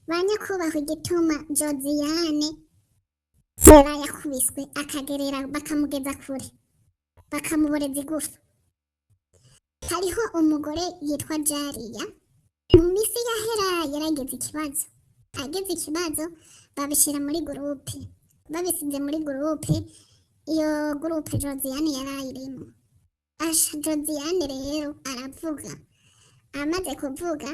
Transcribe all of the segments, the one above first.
banyakubahwa igituma Josiane yari yakubiswe akagerera bakamugeza kure bakamuboreza igufa. Hariho umugore yitwa Jariya mu misi yahera ageze ikibazo babishira muri gurupe, babisize muri gurupe, iyo gurupe Josiane yarayirimo. Josiane rero aravuga, amaze kuvuga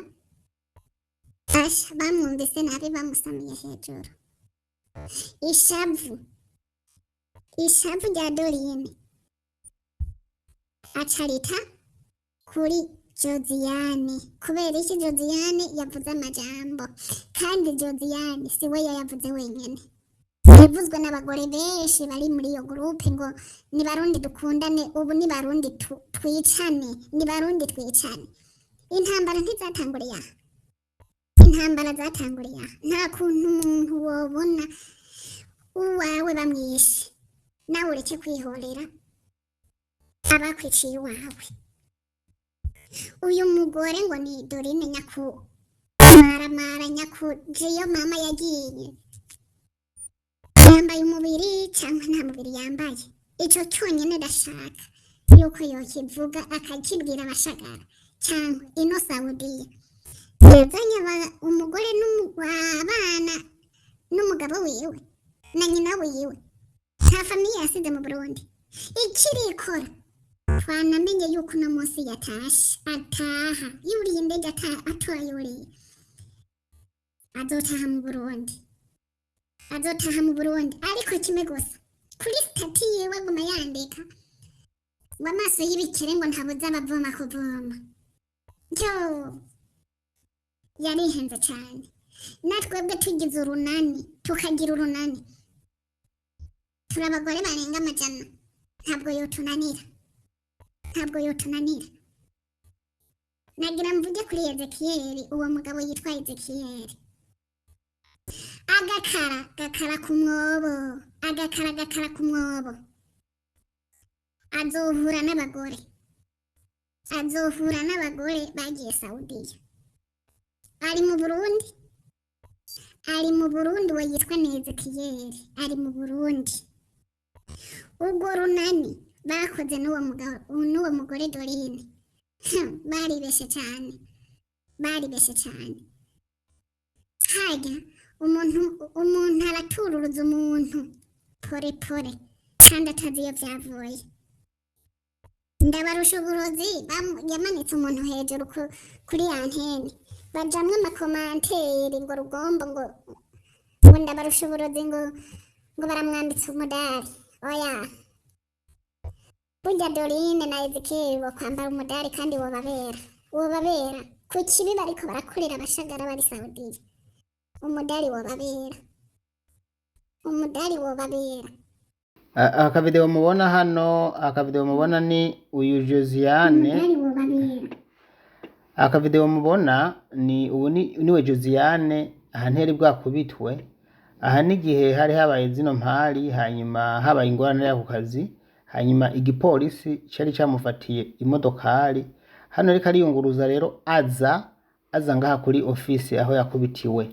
bamwumvise nabi bamusamiye hejuru. Ishavu rya Dorine acarita kuri Josiane. Kubera iki? Josiane yavuze amajambo, kandi Josiane si we yayavuze wenyene, yavuzwe n'abagore benshi bari muri iyo gurupe ngo ni Barundi dukundane, ubu ni Barundi twicane, ni Barundi twicane. Intambara ntizatanguriye aha, intambara zatanguriye aha. Nta kuntu umuntu wobona uwawe bamwishe nawe ureke kwihorera abakwiciye iwawe. Uyu mugore ngo ni Dorine maramara jiyo mama yagiye yambaye umubiri cyangwa nta mubiri yambaye, icyo cyonyine ndashaka yuko yokivuga akakibwira abashagara cyangwa ino Saudiya yazanye umugore n'abana n'umugabo wiwe na nyina wiwe, nta famiye yasize mu Burundi. Ikirikora twanamenye yuko uno munsi ataha yuriye indege atoyuriye azotaha mu Burundi, ariko kimwe gusa kuri stati yiwe guma yandika ngo amaso y'ibikere ngo ntabuze abavoma kuvoma. Byo yarihenze cyane. Natwebwe tugize urunani, tukagira urunani, turi abagore barenga amajana, ntabwo yotunanira. Nagira mvuge kuri Ezekiyeli, uwo mugabo yitwa Ezekiyeli. Agakara ku mwobo, azohura n'abagore bagiye Saudiya. Ari mu Burundi we yitwa Ezekiyeli, ari mu Burundi. Ubwo runani bakoze n'uwo mugore Dorine baribeshe cyane. Hajya umuntu aratururuza umuntu pore kandi atazi iyo byavuye. Ndabarusha uburozi yamanitse umuntu hejuru kuri antene, bajamwe amakomanteri ngo rugombo ngo ndabarusha uburozi ngo baramwambitse umudari. Oya, burya Dorine na Ezekiyeli bo kwambara umudari kandi wobabera ku kibi bariko barakorera abashagara bari Saudiya. Umudari wobabera. Akavideo mubona hano, akavideo mubona ni uyu Josiane. Akavideo mubona ni niwe Josiane ahanteri bwakubitwe. Aha n'igihe hari habaye zino mpari, hanyuma habaye ingorane y'ako kazi, hanyuma igipolisi cyari cyamufatiye imodokari. Hano reka ariyunguruza rero aza ngaha kuri office aho yakubitiwe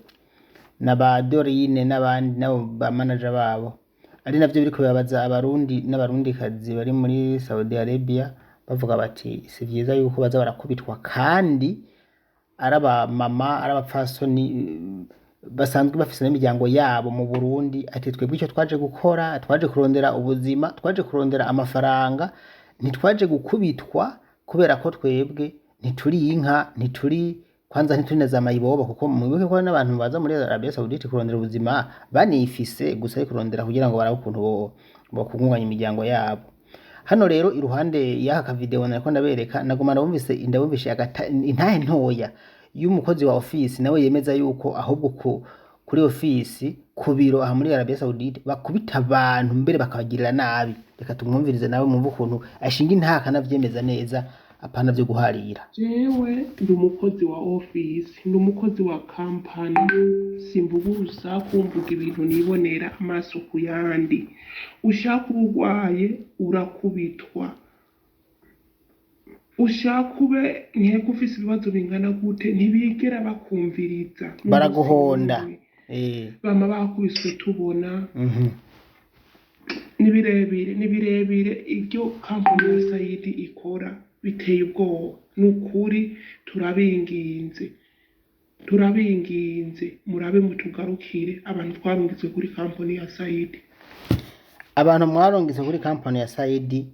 na ba Dorine n'abandi nabo ba manager babo. Ari navyo biriko bibabaza abarundi n'abarundi kazi bari muri Saudi Arabia, bavuga bati si vyiza yuko baza barakubitwa kandi araba mama arabapfasoni basanzwe bafise n'imiryango yabo mu Burundi. Ati twebwe icyo twaje gukora, twaje kurondera ubuzima, twaje kurondera amafaranga, ntitwaje gukubitwa kubera ko twebwe ntituri inka, ntituri na za mayibobo, kuko mwibuke ko n'abantu baza muri Arabia Saudite kurondera ubuzima banifise gusa kurondera kugira ngo barabe ukuntu bo kugunganya imiryango yabo. Hano rero iruhande y'aka video nariko ndabereka, naguma ndabumvise intahe ntoya y'umukozi wa office nawe yemeza yuko ahubwo kuri office ku biro aha muri Arabia Saudite bakubita abantu mbere bakabagirira nabi. Reka tumwumvirize nawe mwumve ukuntu ashinga intaka navyemeza neza, apana byo guharira. Jewe ndi umukozi wa office, ndi umukozi wa company, simvuguruza kumvuga ibintu nibonera amaso ku yandi. Ushaka urwaye urakubitwa. ushaka ube nkeko ufise ibibazo bingana gute ntibigera bakumviriza baraguhonda bama bakubiswe tubona ni birebire iryo kampani ya Sayidi ikora biteye ubwoba nukuri turabinginze murabe mutugarukire abantu twarungitswe kuri kampani ya Sayidi. Abantu mwarungitswe kuri kampani ya Sayidi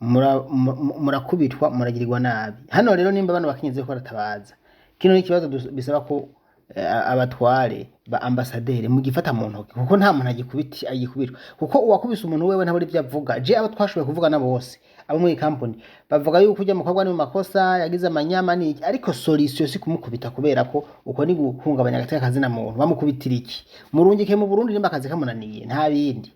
murakubitwa muragirirwa nabi. Hano rero nimba abantu bakinyize ko baratabaza kino ni kibazo bisaba ko abatware ba ambassadeur mu gifata mu ntoki kuko nta muntu agikubitwa kuko uwakubise umuntu wewe ntabwo ivyo avuga. Je abo twashoboye kuvuga na bose abo muri company bavuga yuko ujya mukobwa ni mu makosa yagize amanyama niki ariko solution si kumukubita kubera ko uko ni guhungabanya agateka kazina muntu bamukubitira iki murungike mu Burundi nimba akazi kamunaniye nta bindi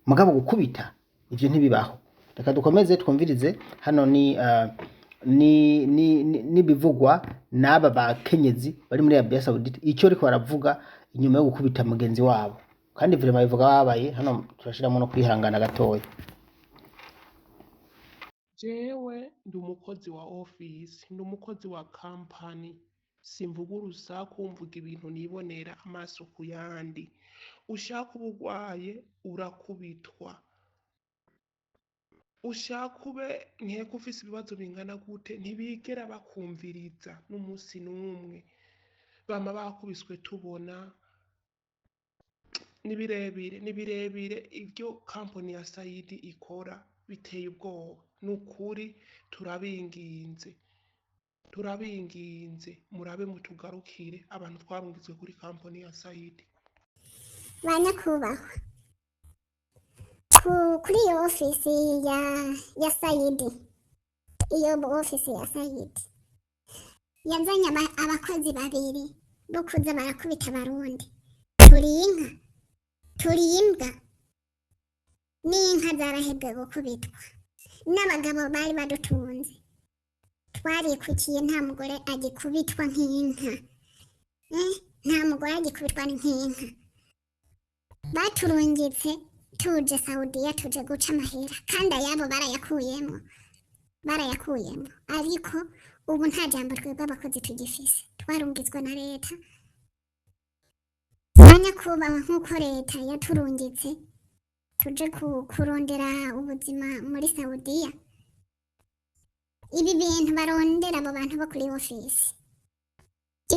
mugabo gukubita ivyo ntibibaho. Reka dukomeze twumvirize hano ni bivugwa n'aba bakenyezi bari muri Arabia Saudite icyo ariko baravuga inyuma yo gukubita mugenzi wabo kandi vraiment bivuga babaye hano turashiramo no kwihangana gatoya. Jewe ndi umukozi wa office ndi umukozi wa company simvuga urusaku mvuga ibintu nibonera amaso ku yandi. Ushaka ubugwaye urakubitwa, ushaka ube nkeko ufise ibibazo bingana gute ntibigera bakumviriza n'umunsi n'umwe bama bakubiswe tubona ni birebire iryo kampani ya Sayidi ikora biteye ubwoba nukuri turabinginze murabe mutugarukire abantu twarungitswe kuri kampani ya Sayidi. Banyakubahwa kuri iyo ofisi ya Sayidi, iyo ofisi ya Sayidi yazanye abakozi babiri bo kuza barakubita abarundi. Turi imbwa n'inka zarahebwe gukubitwa n'abagabo bari badutunze twarikukiye nta mugore agikubitwa nk'inka nta mugore agikubitwa nk'inka. Baturungitse tuje Saudiya tuje guca amahera kandi ayabo barayakuyemo ariko ubu nta jambo twebwe abakozi tugifise twarungitswe na leta. Banyakubahwa nk'uko leta yaturungitse tuje kurondera ubuzima muri Saudiya, ibi bintu barondera abo bantu bo kuri ofisi,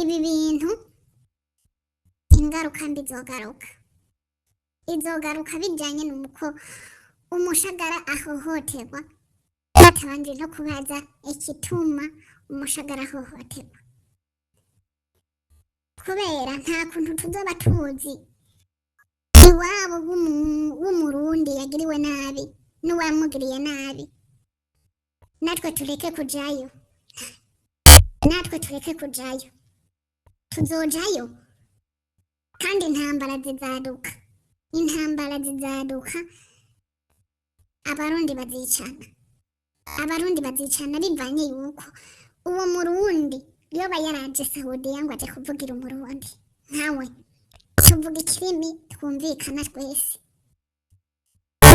ibi bintu ingaruka mbi izogaruka bijyanye n'uko umushagara ahohoterwa batabanje no kubaza igituma umushagara ahohoterwa, kubera nta kuntu tuzoba tuzi iwabo w'umurundi yagiriwe nabi n'uwamugiriye nabi natwe tureke kujayo tuzojayo kandi intambara zizaduka abarundi bazicana bivanye yuko uwo murundi yoba yaraje Saudiya ngo aje kuvugira umurundi nkawe tuvuga ikirimi twumvikana twese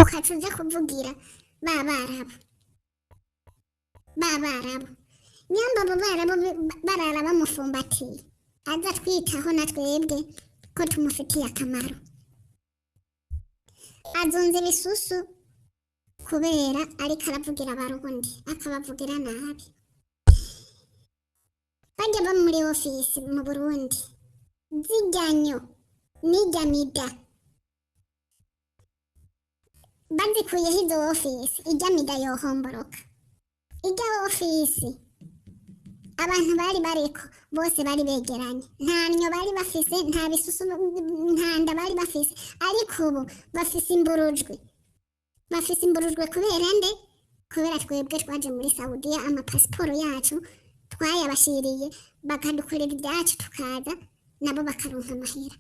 ukaca uja kuvugira babarabu nyamba abo barabu barara bamufumbatiye aza twitaho na twebwe ko tumufitiye akamaro. Azonze ibisusu kubera ariko aravugira abarundi akabavugira nabi. Bajya bo muri ofisi mu Burundi zijyanyo n'ijamida bazikuyeho izo ofisi ijamida yohomboroka. Ijya ofisi abantu bari bariko bose bari begeranye nta nyo bari bafise nta bisusu nta nda bari bafise ariko ubu bafise imburujwe kubera twebwe twaje muri Saudiya amapasiporo yacu twayabashiriye bakadukorera ibyacu tukaza nabo bakaronka amahera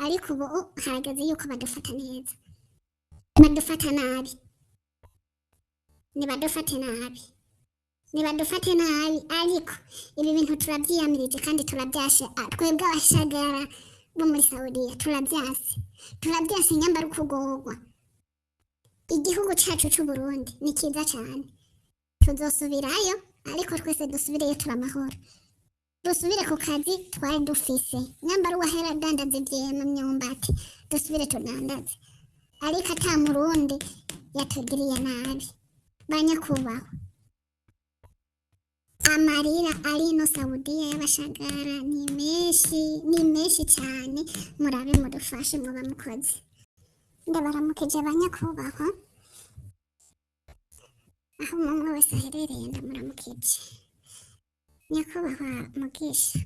ariko ubu hagaze yuko badufata neza badufata nabi nibadufate nabi ariko ibi bintu turabyiyamirije kandi turabyashe twebwe abashagara bo muri Saudiya turabyase nyambara ukugorwa. Igihugu cyacu cy'u Burundi ni cyiza cyane tuzosubirayo ariko twese dusubireyo turi amahoro, dusubire ku kazi twari dufise, nyambara uwahera adandaza ivyema myumbati dusubire tudandaze, ariko ata murundi yatugiriye nabi. Banyakubahwa, amarira ari ino Saudiya y'abashagara ni menshi cyane, murabe mudufashe muba mukoze. Ndabaramukije banyakubahwa, aho umwe wese aherereye ndamuramukije. Nyakubahwa Mugisha,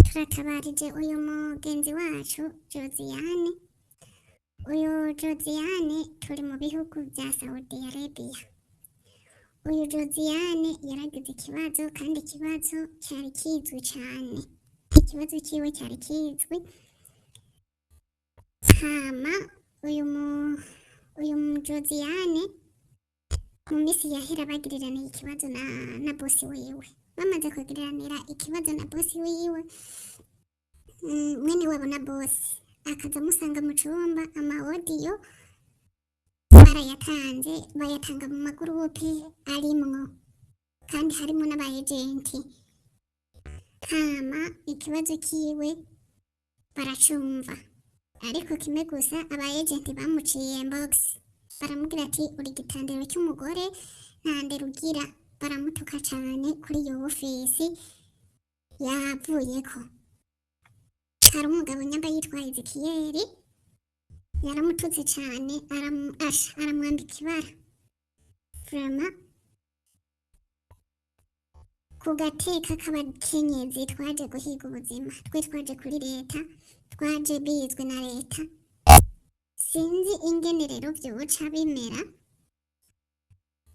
turatabarije uyu mugenzi wacu Josiane. Uyu Josiane turi mu bihugu bya Saudi Arabia. Uyu Josiane yaragize ikibazo kandi ikibazo cyari kizwi cyane, ikibazo cyiwe cyari kizwi. Hama uyu Josiane mu minsi yahera bagiriraniye ikibazo na bosi wiwe. Bamaze kugiranira ikibazo na bosi wiwe, mwene wabo na bosi akaza amusanga mu cyumba, ama-audio barayatanze, bayatanga mu magurupe arimwo kandi harimo n'aba-agenti. Hama ikibazo kiwe baracumva, ariko kimwe gusa aba-agenti bamuciye inbox, baramubwira ati uri igitandero cy'umugore nta ndero ugira, baramutuka cyane kuri iyo ofisi yavuyeko. Hari umugabo nyamba yitwa Ezekiyeli yaramututse cyane, aramwambika ibara vraiment. Ku gateka k'abakenyezi twaje guhiga ubuzima, twe twaje kuri leta, twaje bizwe na leta. Sinzi ingene rero vyoca bimera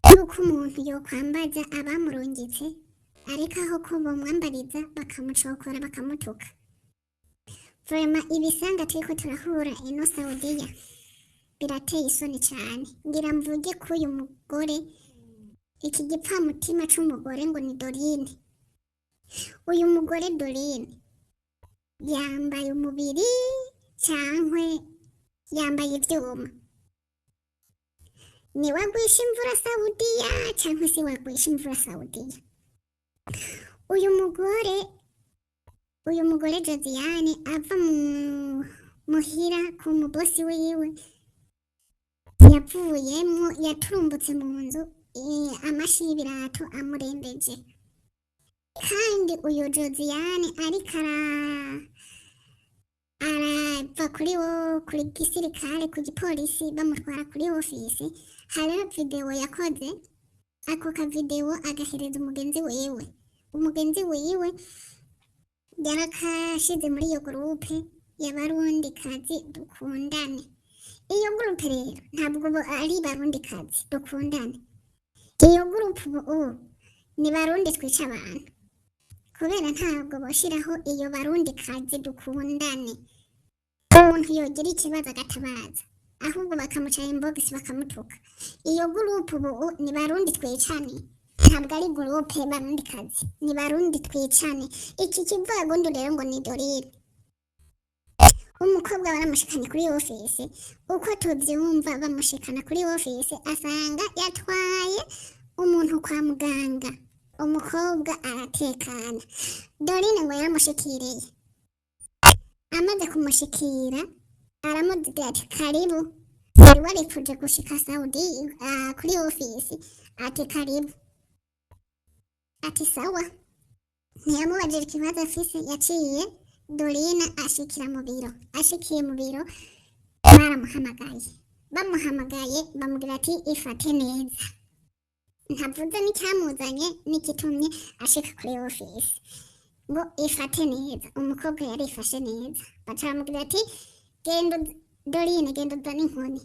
yuko umuntu yokwambaza abamurungitse, ariko aho ko bomwambariza bakamucokora bakamutuka. Vraiment ibisanga turiko turahura ino Saudiya birateye isoni cyane. Ngira mvuge ko uyu mugore, iki gipfamutima c'umugore ngo ni Dorine. Uyu mugore Dorine yambaye umubiri cankwe yambaye ivyuma? Ni wagwisha imvura Saudiya cankwe si wagwisha imvura Saudiya? Uyu mugore Josiane ava muhira ku mubosi wiwe, yavuyemwo yaturumbutse mu nzu, amashi y'ibirato amurembeje. Kandi uyu Josiane ariko arava kuri gisirikare, ku gipolisi, bamutwara kuri ofisi. Hariho video yakoze, ako ka video agahereza umugenzi wiwe yarakashize muri iyo gurupe y'abarundi kazi dukundane. Iyo gurupe rero ntabwo ari barundi kazi dukundane, iyo gurupe ubu ni barundi twica abantu, kubera ntabwo boshiraho iyo barundi kazi dukundane. Umuntu yogira ikibazo agatabaza, ahubwo bakamuca inbox bakamutuka. Iyo gurupe ubu ni barundi twicane, ntabwo ari gurupe barundi kazi, ni barundi twicane. Iki kivagundi rero ngo ni Dorine, umukobwa baramushikanye kuri ofisi. Uko tubyumva bamushikana kuri ofisi, asanga yatwaye umuntu kwa muganga. Umukobwa aratekana, Dorine ngo yaramushikiriye. Amaze kumushikira aramubwira ati karibu, wari warifuje gushika Saudi kuri ofisi? Ati karibu. Ati sawa. Ntiyamubajije ikibazo afise, yaciye Dorine ashikira mu biro. Ashikiye mu biro baramuhamagaye, bamuhamagaye bamubwira ati ifate neza. Ntavuze n'icyamuzanye n'igitumye ashika kuri ofisi, ngo ifate neza. Umukobwa yarifashe neza, baca bamubwira ati genda Dorine, genda uzane inkoni.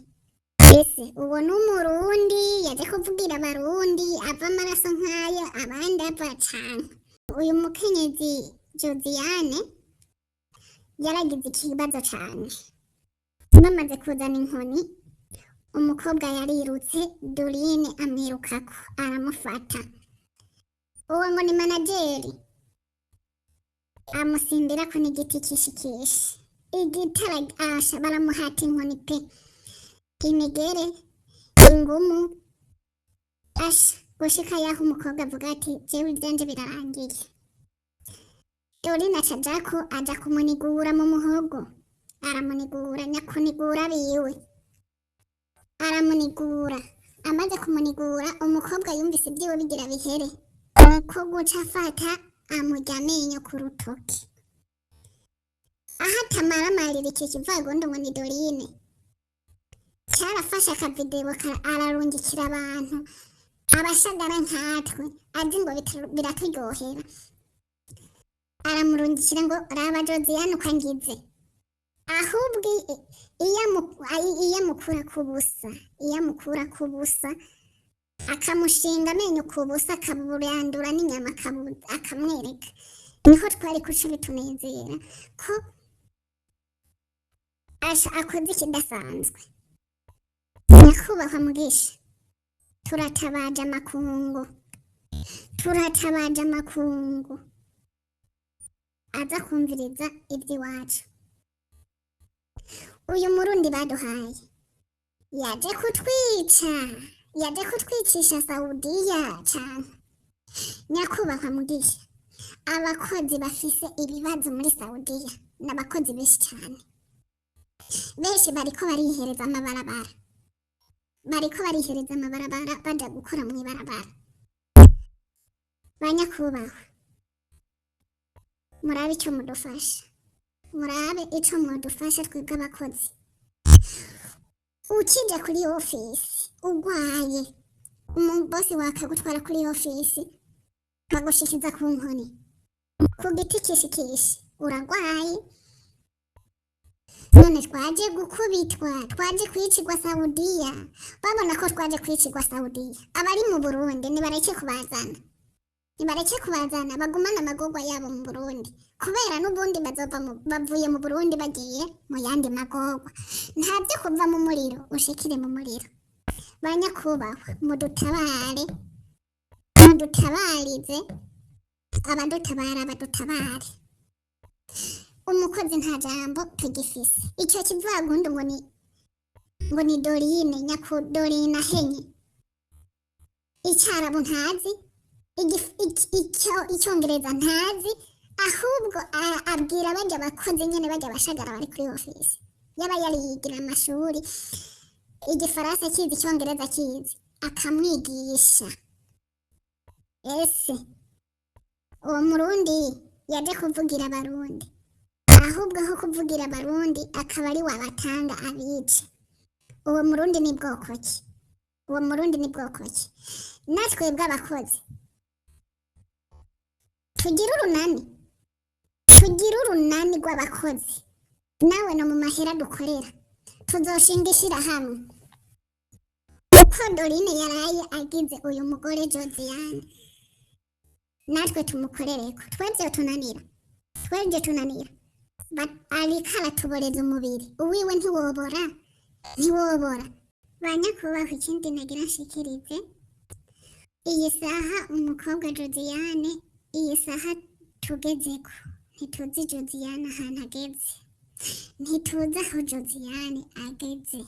Ese uwo ni umurundi yaje kuvugira abarundi, ava amaraso nk'ayo abandi ava cane. Uyu mukenyezi Josiane yaragize ikibazo cane. Bamaze kuzana inkoni, umukobwa yarirutse, Dorine amwirukako aramufata. Uwo ngo ni manajeri, amusimbirako n'igiti kishikishi, igitara asha, baramuhata inkoni pe, imigere, ingumu, asha gushika yaho umukobwa avuga ati jewe ivyanje birarangiye. Dorine aca ajako aja kumunigura mu muhogo, aramunigura nyakunigura biwe, aramunigura. Amaze kumunigura umukobwa yumvise ibyiwe bigira bihere, ko guca afata amurya amenyo ku rutoki. Aho atamaramarira iki kivagondo ngo ni Dorine, carafashe akavideo ararungikira abantu abashagara nkatwe azi ngo biraturyohera, aramurungikira ngo raba Josiane uko angize. Ahubwo iyo amukura ku busa akamushinga amenyo ku busa akaburandura n'inyama akamwereka, niho twari kuca bitunezera ko akoze ikidasanzwe. Nyakubahwa Mugisha, turatabaje amakungu aza kumviriza iby'iwacu. Uyu murundi baduhaye yaje kutwicisha Saudiya cyane. Nyakubahwa Mugisha, abakozi bafise ibibazo muri Saudiya n'abakozi benshi cyane, benshi bariko barihereza amabarabara baja gukora mu ibarabara. Banyakubahwa, murabe icyo mudufasha twebwe abakozi. Ukija kuri ofisi ugwaye, umubosi wakagutwara kuri ofisi bagushikiza ku nkoni ku giti kishikishi, uragwaye. None twaje gukubitwa, twaje kwicirwa Saudiya. Babona ko twaje kwicirwa Saudiya, abari mu Burundi nibareke kubazana bagumana amagorwa yabo mu Burundi, kubera n'ubundi bavuye mu Burundi bagiye mu yandi magorwa. Nta byo kuva mu muriro ushikire mu muriro. Banyakubahwa, mudutabarize, abadutabare. Umukozi nta jambo tugifise. Icyo kivagundo ngo ni Dorine, Dorine ahenye. Icyarabu ntazi, icyongereza ntazi, ahubwo abwira bajya abakozi nyene bajya bashagara bari kuri ofisi. Yaba yariyigira amashuri, igifaransa kizi, icyongereza kizi, akamwigisha. Ese uwo murundi yaje kuvugira abarundi, ahubwo aho kuvugira abarundi akaba ari wabatanga abice. Uwo murundi ni bwoko ki? Natwe bw'abakozi tugira urunani rw'abakozi, nawe no mu mahera dukorera tuzoshinga ishirahamwe. Uko Dorine yaraye agize uyu mugore Josiane, natwe tumukorereko. Twebwe tunanira ariko aratuboreza umubiri, uwiwe ntiwobora. Banyakubahwa, ikindi nagira nshikirize, iyi saha umukobwa Josiane, iyi saha tugezeko, ntituzi Josiane ahantu ageze, ntituzi aho Josiane ageze.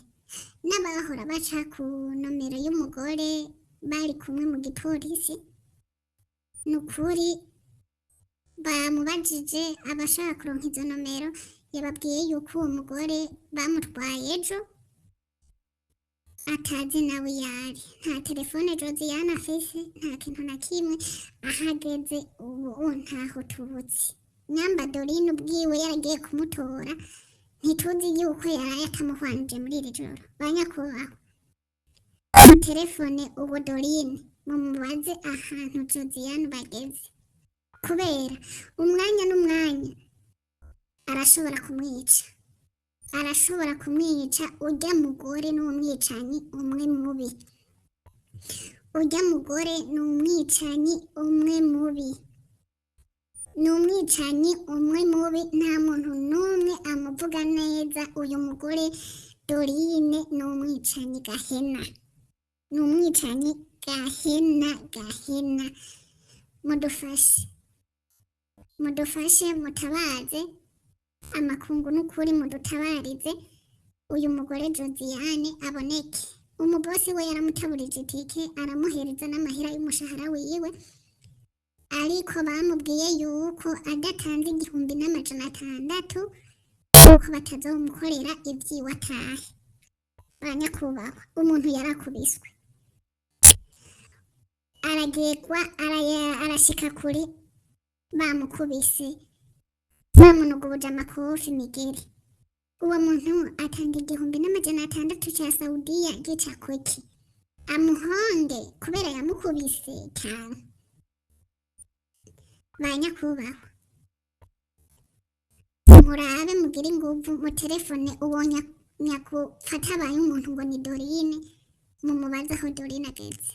N'abahora baca ku nomero y'umugore bari kumwe mu gipolisi, nukuri bamubajije abashaka kuronka izo nomero, yababwiye yuko uwo mugore bamutwaye ejo, atazi nawe yari, nta telefone Josiane afise, nta kintu na kimwe. Ahageze ubu ntaho tubutse. Nyamba Dorine ubwiwe yaragiye kumutora, ntituzi yuko yaraye atamuhwanije muri iri joro. Banyakubahwa, telefone ubu Dorine mumubaze ahantu Josiane bageze, kubera umwanya n'umwanya arashobora kumwica. Urya mugore n'umwicanyi umwe mubi, nta muntu n'umwe amuvuga neza. Uyu mugore Dorine ni umwicanyi gahena. Mudufashe mutabaze amakungu, n'ukuri mudutabarize uyu mugore Josiane aboneke. umubosi we yaramutaburije itike aramuhereza n'amahera y'umushahara wiwe, ariko bamubwiye yuko adatanze 1,600 yuko batazomukorera ibyiwe atahe. Banyakubahwa, umuntu yarakubiswe aragegwa arashika kuri bamukubise bamunugubuje amakofi migeri. Uwo muntu atanga 1,600 ca Saudiya gica kweki amuhonde kubera yamukubise cyane. Banyakubahwa, murabe mugire inguvu mu telefone ubonye nyakufata abaye umuntu ngo ni Dorine, mumubaze aho Dorine ageze,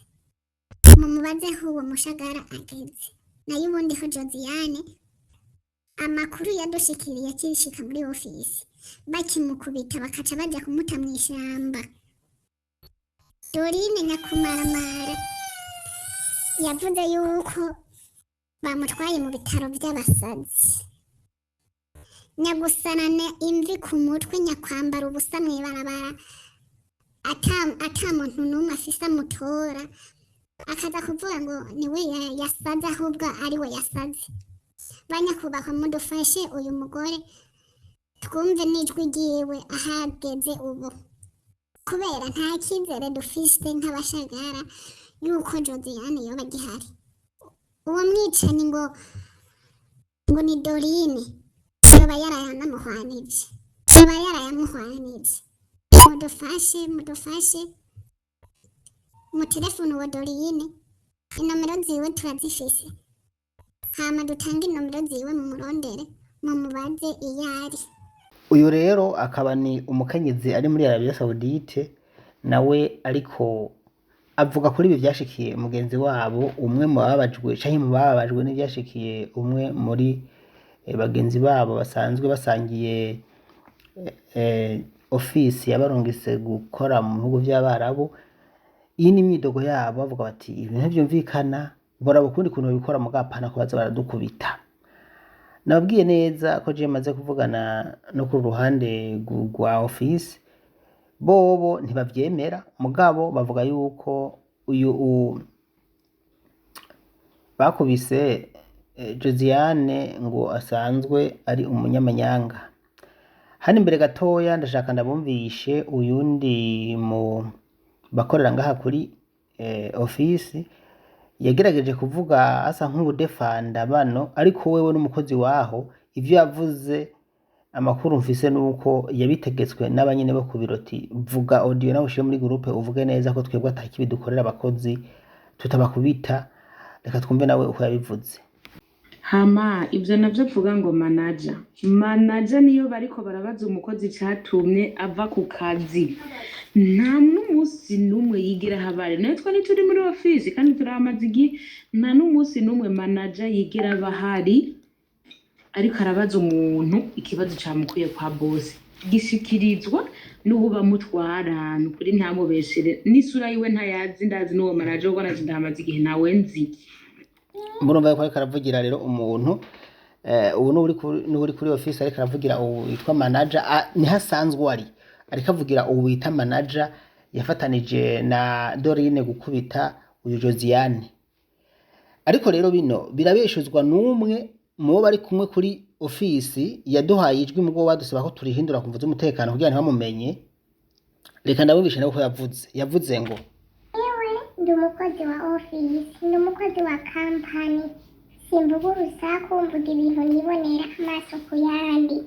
mumubaze aho uwo mushagara ageze. Nayo ubundi ho Josiane amakuru yadushikiriye akirishika muri ofisi, bakimukubita bakaca bajya kumuta mu ishyamba. Dorine nyakumaramara yavuze yuko bamutwaye mu bitaro by'abasazi, nyagusanane imvi ku mutwe, nyakwambara ubusa mw'ibarabara, ata muntu n'umwe afise amutora, akaza kuvuga ngo niwe yasaze ahubwo ari we yasaze. Banyakubahwa, mudufashe uyu mugore twumve n'ijwi ryiwe ahageze ubu, kubera nta cyizere dufise nk'abashagara yuko Josiane yoba agihari. Uwo mwicanyi ngo ni Dorine yoba yarayamuhwanije, mudufashe mu telefone wa Dorine, inomero ziwe turazifise, hama dutange inomero ziwe mumurondere mumubaze iyo ari. Uyu rero akaba ni umukenyezi ari muri Arabia Saudite, nawe ariko avuga kuri ibi byashikiye mugenzi wabo, umwe mu bababajwe canke mu bababajwe n'ibyashikiye umwe muri bagenzi babo basanzwe basangiye ofisi yabarungise gukora mu bihugu by'Abarabu. Iyi ni imyidogo yabo, bavuga bati ibintu byumvikana, bora bukundi kuntu bikora mu gapana ko baza baradukubita. Nababwiye neza ko je maze kuvugana no ku ruhande rwa ofisi, bobo ntibavyemera, mugabo bavuga yuko uyu bakubise Josiane ngo asanzwe ari umunyamanyanga. Hano imbere gatoya ndashaka ndabumvishe uyundi mu bakorera ngaha kuri ofisi yagerageje kuvuga asa nk'ubudefanda bano, ariko wewe n'umukozi waho ivyo yavuze amakuru mfise nuko yabitegetswe n'abanyene bo ku biroti. Vuga audio nawe ushire muri groupe uvuge neza ko twebwe atakibi dukorera abakozi, tutabakubita. Reka twumve nawe uko yabivuze. Hama ibyo navyo vuga ngo manager niyo bariko barabaza umukozi catumye ava ku kazi, nta n'umunsi n'umwe yigira habare. Nayo twari turi muri ofisi kandi turamaze igihe, nta n'umunsi n'umwe manager yigira bahari ariko arabaza umuntu ikibazo camukuye kwa boss, gishikirizwa n'ubu bamutwara. Nukuri ntamubeshere, n'isura yiwe ntayazi, ndazi n'uwo manager ubwo naje ndamaze igihe nawe nzi. Murumva ko ariko aravugira rero umuntu ubu n'uri kuri office ariko aravugira witwa manager, ni hasanzwe ari ariko avugira ubu wita manager yafatanije na Dorine gukubita uyu Josiane. Ariko rero bino birabeshuzwa n'umwe mu bari kumwe kuri office yaduhaye ijwi mugo wadusaba ko turihindura kumva z'umutekano kugira ngo bamumenye. Reka ndabubishe nako yavuze ngo ndi umukozi wa ofisi, ndi umukozi wa kampani, simvuga urusaku, mvuga ibintu nibonera amaso ku yandi.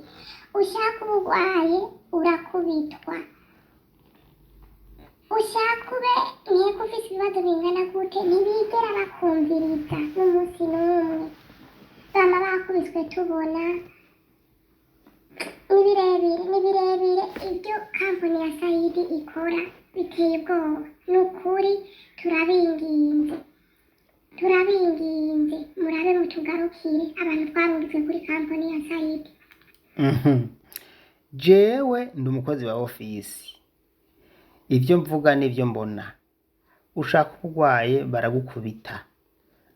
Ushaka ubugwaye urakubitwa, ushaka ube niyo ufise ibibazo bingana gute ntibigera bakumviriza n'umunsi n'umwe. Bama bakubiswe tubona, ni birebire ibyo kampani ya Saidi ikora biteye ubwoba. Nukuri turabinginze murabe mutugarukire abantu twarungitswe kuri kampani ya Saidi. Jewe ndi umukozi wa ofisi, ivyo mvuga n'ivyo mbona. Ushaka kugwaye baragukubita.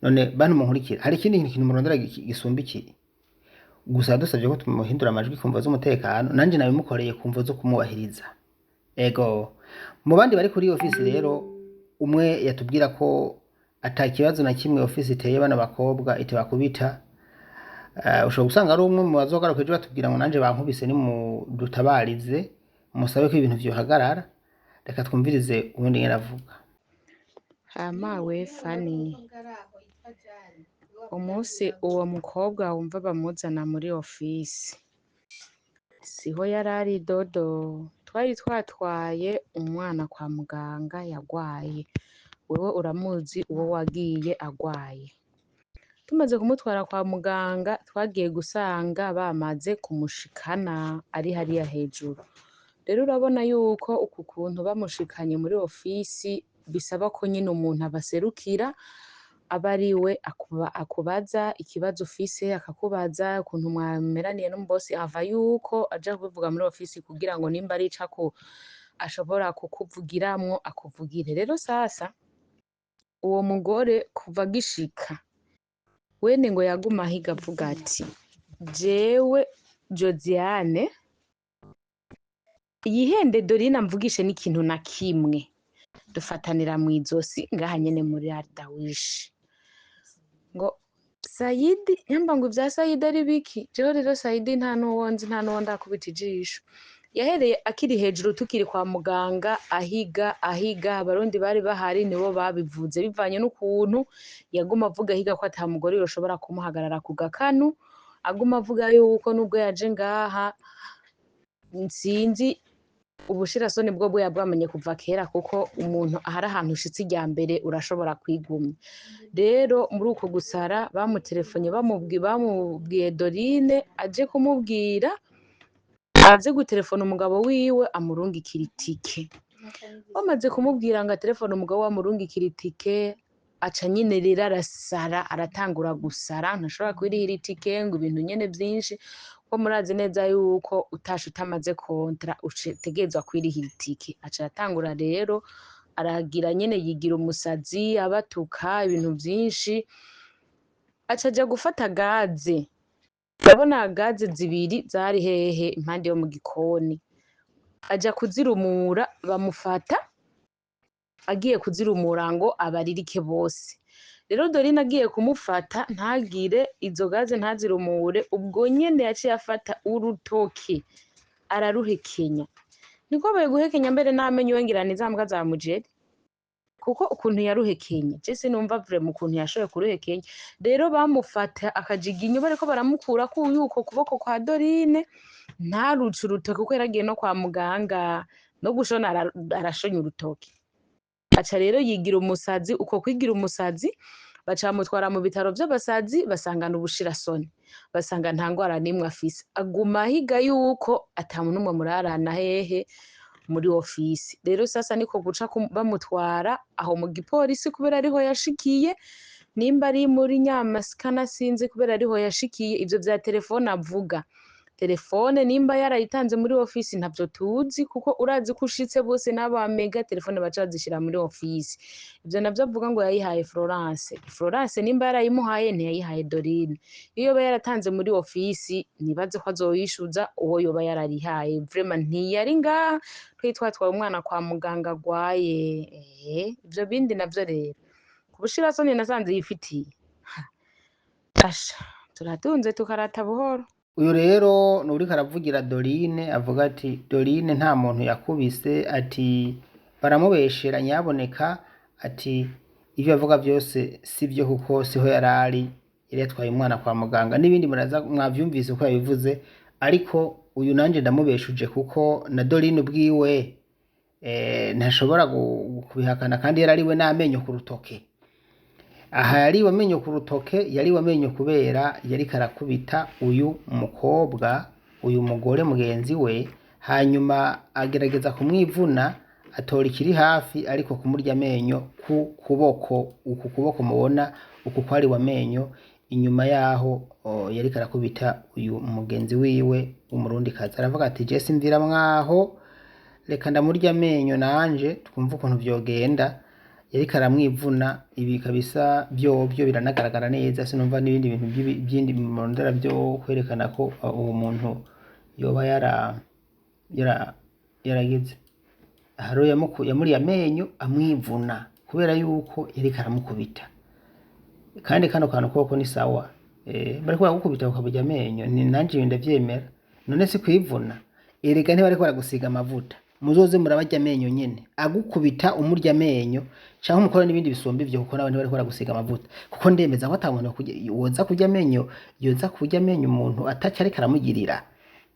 None bantu munkurikira, hari ikindi kintu murondera gisumba iki? Gusa dusabye ko tumuhindura amajwi kumva z'umutekano, nanje nabimukoreye kumva zo kumubahiriza. ego mu bandi bari kuri iyo ofisi rero umwe yatubwira ko ata kibazo na kimwe ofisi iteye bano bakobwa itebakubita. Ushobora gusanga ari umwe mu bazogaruka ejo batubwira ngo nanje bankubise ni mu dutabarize musabe ko ibintu vyohagarara. Reka twumvirize ubundi ngene avuga. hama we Fani, umunsi uwo mukobwa wumva bamuzana muri ofisi siho yari ari Dodo, twari twatwaye umwana kwa muganga yagwaye, wewe uramuzi uwo wagiye agwaye. Tumaze kumutwara kwa muganga twagiye gusanga bamaze kumushikana ari hariya hejuru. Rero urabona yuko uku kuntu bamushikanye muri ofisi bisaba ko nyine umuntu abaserukira aba ari we akubaza ikibazo ufise, akakubaza ukuntu mwameraniye n'umubosi, ava yuko aja kubivuga muri ofisi kugira ngo nimba ari ico ashobora kukuvugiramwo akuvugire. Rero sasa uwo mugore kuva gishika wene ngo yaguma ahiga avuga ati jewe Josiane yihende Dorina mvugishe n'ikintu na kimwe dufatanira mw'izosi ngaha nyene muri Ardawish ngo Sayidi nyamba ngo ivya Sayidi ari biki. Jewe rero Sayidi nta nuwo nzi, nta nuwo ndakubita ijisho. Yahereye akiri hejuru tukiri kwa muganga ahiga abarundi bari bahari nibo babivuze bivanye n'ukuntu yaguma avuga ahiga ko ata mugore yoshobora kumuhagarara ku gakanu, aguma avuga yuko nubwo yaje ngaha nsinzi ubushirasoni bwo yabwamenye kuva kera, kuko umuntu ahari ahantu ushitse irya mbere urashobora kwigumya. Rero muri uko gusara bamutelefone bamubwiye Dorine aje kumubwira aze gutelefona umugabo wiwe amurungikira itike. Bamaze kumubwira ngo telefone umugabo we amurungikira itike, aca nyine rero arasara, aratangura gusara, ntashobora kwirihira itike ngo ibintu nyene vyinshi, ko murazi neza yuko utashe utamaze kontra utegerezwa kwirihira itike. Aca aratangura rero aragira nyene yigira umusazi, abatuka ibintu vyinshi, aca aja gufata gaze. Urabona gaze zibiri zari hehe impande yo mu gikoni, aja kuzirumura, bamufata agiye kuzirumura ngo abaririke bose. Rero Dorine agiye kumufata ntagire izo gaze ntazirumure, ubwo nyene yaciye afata urutoki araruhekenya. Niko abaye guhekenya mbere n'amenyo yongera nizambwa za mujeri, kuko ukuntu yaruhekenye je sinumva vraiment ukuntu yashoboye kuruhekenya. Rero bamufata akajiginyo bariko baramukura ko yuko kuboko kwa Dorine ntaruce urutoki kuko yaragiye no kwa muganga no gushona arashonya urutoki. Aca rero yigira umusazi, uko kwigira umusazi baca bamutwara mu bitaro vy'abasazi basangana ubushirasoni, basanga nta ngwara n'imwe afise. Aguma ahiga yuko ata muntu n'umwe murarana hehe muri ofisi. Rero sasa niko guca bamutwara aho mu gipolisi kubera ariho yashikiye, nimba ari muri Nyamasika sinzi kubera ariho yashikiye. Ivyo vya telefone avuga, telefone nimba yarayitanze muri ofisi ntavyo tuzi, kuko urazi ko ushitse bose n'abamega telefone baca bazishira muri ofisi. Ivyo navyo avuga ngo yayihaye Florence nimba yarayimuhaye ntiyayihaye Dorine. Iyo yoba yaratanze muri ofisi nibaze ko azoyishuza uwo yoba yararihaye. Vraiment ntiyari ngaha twitwatwaye umwana kwa muganga agwaye. Ivyo bindi navyo rero kubushirasoni nasanze yifitiye. Asha turatunze tukarata buhoro. Uyu rero nuriko aravugira Dorine avuga ati Dorine nta muntu yakubise, ati baramubeshera nyaboneka, ati ivyo avuga vyose sivyo kuko siho yarari, yari yatwaye umwana kwa muganga n'ibindi muraza mwavyumvise uko yabivuze. Ariko uyu nanje ndamubeshuje kuko na Dorine ubwiwe ntashobora kubihakana, kandi yarariwe n'amenyo ku rutoke. Aha yariwe amenyo ku rutoke, yariwe amenyo kubera yari karakubita uyu mukobwa, uyu mugore mugenzi we, hanyuma agerageza kumwivuna atora ikiri hafi, ariko kumurya amenyo ku kuboko, uku kuboko mubona uku kwariwe amenyo. Inyuma yaho yari karakubita uyu mugenzi wiwe umurundi kazi. Aravuga ati je simvira mwaho, reka ndamurya amenyo nanje twumva ukuntu vyogenda. Yari karamwivuna, ibi kabisa byo biranagaragara neza. Sinumva n'ibindi bintu byindi murondera byo kwerekana ko uwo muntu yoba yaragize. haro yamuriye amenyo amwivuna kubera yuko yariko aramukubita. Kandi kano kantu koko ni sawa, bariko baragukubita ukaburya amenyo, ni nanje ibi ndavyemera. None si kwivuna, erega ntibariko baragusiga amavuta, muzoze murabarya amenyo nyene, agukubita umurya amenyo canke umukora n'ibindi bisumba ivyo, kuko n'abantu bariko baragusiga amavuta. Kuko ndemeza ko atamuntu woza kurya amenyo, yoza kurya amenyo umuntu ataca ariko aramugirira.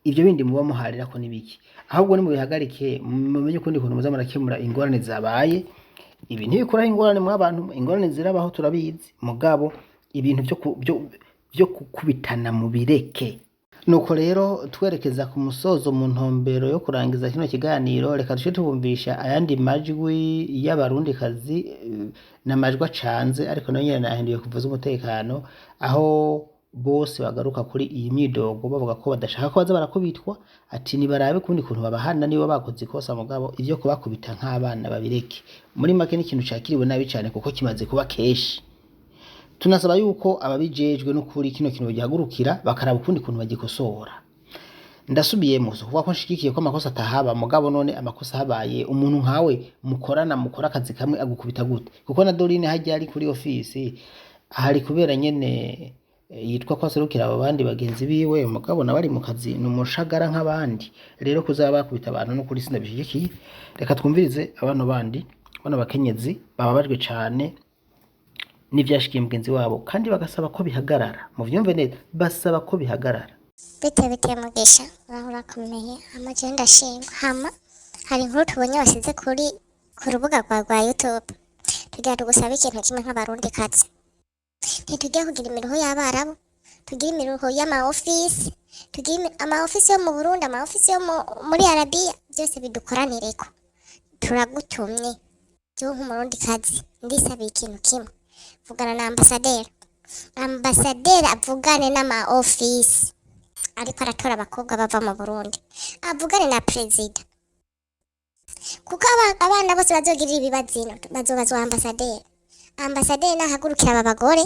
Ivyo bindi muba muharira ko nibiki, ahubwo ni mubihagarike, mumenye ukundi kuntu muza murakemura ingorane zabaye. Ibi ntibikuraho ingorane mw'abantu, ingorane zirabaho turabizi, mugabo ibintu vyo gukubitana mu bireke. Nuko rero twerekeza ku musozo mu ntumbero yo kurangiza kino kiganiro, reka duce tubumvisha ayandi majwi y'abarundikazi n'amajwi acanze, ariko nayo nyene nahinduye kuvuza umutekano, aho bose bagaruka kuri iyi myidogo bavuga ko badashaka ko baza barakubitwa, ati nibarabe kundi kuntu babahana niba bakoze ikosa, mugabo ivyo kubakubita nk'abana babireke. Muri make ni ikintu cakiriwe nabi cane kuko kimaze kuba keshi. Tunasaba yuko ababijejwe n'ukuri kino kintu bagihagurukira bakaraba ukundi kuntu bagikosora. Ndasubiyemo kuvuga ko nshigikiye ko amakosa atahaba, mugabo none amakosa habaye umuntu nkawe mukora akazi kamwe agukubita gute? Kuko na Dorine hajya ari kuri office ahari kubera nyene yitwa ko aserukira abo bandi bagenzi biwe, mugabo na bari mu kazi numushagara nk'abandi. Rero kuzaba bakubita abantu no kuri sindabishigikiye. Reka twumvirize abantu bandi, bano bakenyezi bababajwe cane n'ivyashikiye mugenzi wabo, kandi bagasaba ko bihagarara. Mu vyumve neza, basaba ko bihagarara. Bite mugisha urakomeye, amajenda ndashima. Hama hari inkuru tubonye basize ku rubuga rwa YouTube, tugira tugusaba ikintu kimwe nk'abarundi kazi. Ntitujya kugira imiruho y'abarabu, tugira imiruho y'ama-office, tugira ama-office yo mu Burundi, ama-office yo muri Arabia, byose bidukoranireko. Turagutumye cyo nk'umurundi kazi, ndisabiye ikintu kimwe, vugana na ambasaderi avugane n'ama-office ariko aratora abakobwa bava mu Burundi, avugane na perezida, kuko abana bose bazogirira ibibazino bazobazwa ambasaderi nahagurukira aba bagore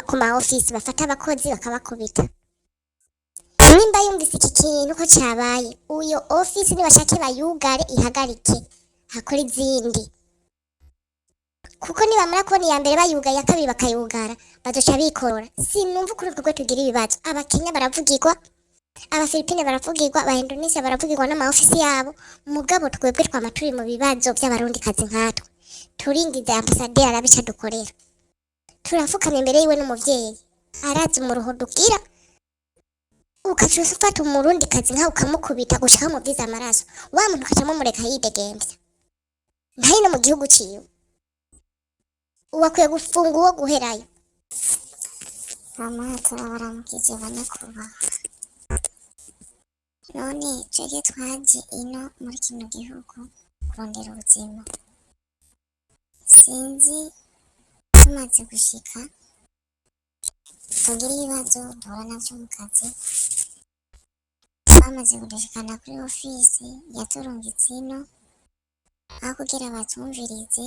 ku ma-office bafata abakozi bakabakubita. Nimba yumvise iki kintu ko cyabaye, uyo office nibashake bayugare ihagarike, hakora izindi, kuko nibamara kubona iya mbere bayugaye, iya kabiri bakayugara, bazoca bikorora. Sinumva kuri urwo tugira ibibazo. Abakenya baravugirwa, Abafilipine baravugirwa, aba Indonesia baravugirwa n'ama-office yabo, mugabo twebwe twama turi mu bibazo by'abarundi kazi nkatwe. Turingiza ambasaderi arabica dukorera, turafukamye imbere yiwe n'umuvyeyi, arazi umuruho dugira, ukaca ufata umurundi kazi nkawe ukamukubita gushaka muviza amaraso, wa muntu ukacamo mureka yidegemvya ntari no mu gihugu ciwe, uwakwiye gufunga uwo guherayo. Amazi baramukije banyakubaha, none twebwe twaje ino muri kino gihugu kurondera ubuzima. Sinzi tumaze gushika tugira ibibazo duhura navyo mu kazi, bamaze kudushikana kuri ofisi yaturungitse ino, aho kugira batumvirize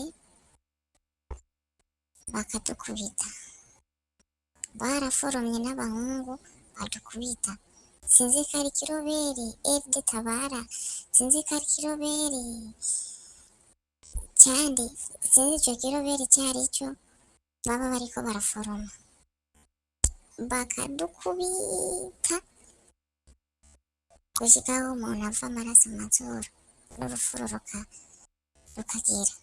bakadukubita. Baraforomye n'abahungu badukubita. Sinzi ko ari kiroberi FD Tabara, sinzi ko ari kiroberi cyandi, sinzi ico kiroberi cyarico, baba bariko baraforoma bakadukubita gushikaho umuntu ava amaraso mazuru n'urufuro rukagira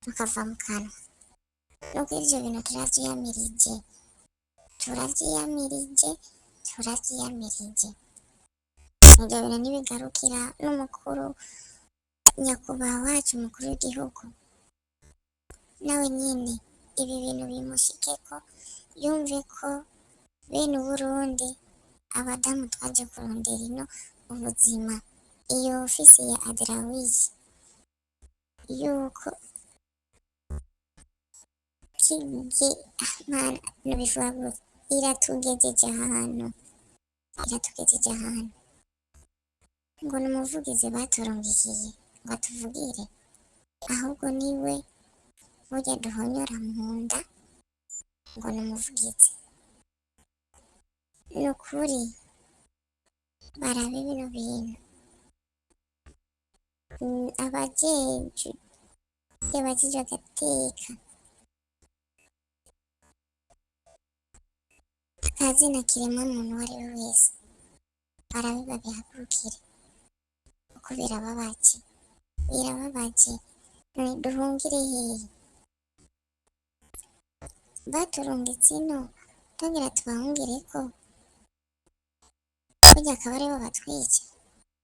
rukava mu kanwa. Nuko ivyo bintu turavyiyamirije. Ivyo bintu ntibigarukira n'umukuru nyakubahwa wacu, umukuru w'igihugu nawe nyene ibi bintu bimushikeko, yumve ko bene Uburundi abadamu twaje kurondera ino ubuzima, iyo ofisi ya Adrawizi yuko mana nubivuga gutya, iratugejeje ahantu ngo n'umuvugizi baturongikiye ngo atuvugire, ahubwo niwe burya duhonyora mu nda ngo n'umuvugizi. Nukuri barabe bino bintu abajejwe agateka akazina kiremwa muntu uwo ari we wese barabiba bihagurukire kuko birababaje none duhungire hehe baturungitse ino tugira tubahungireko burya akaba aribo batwica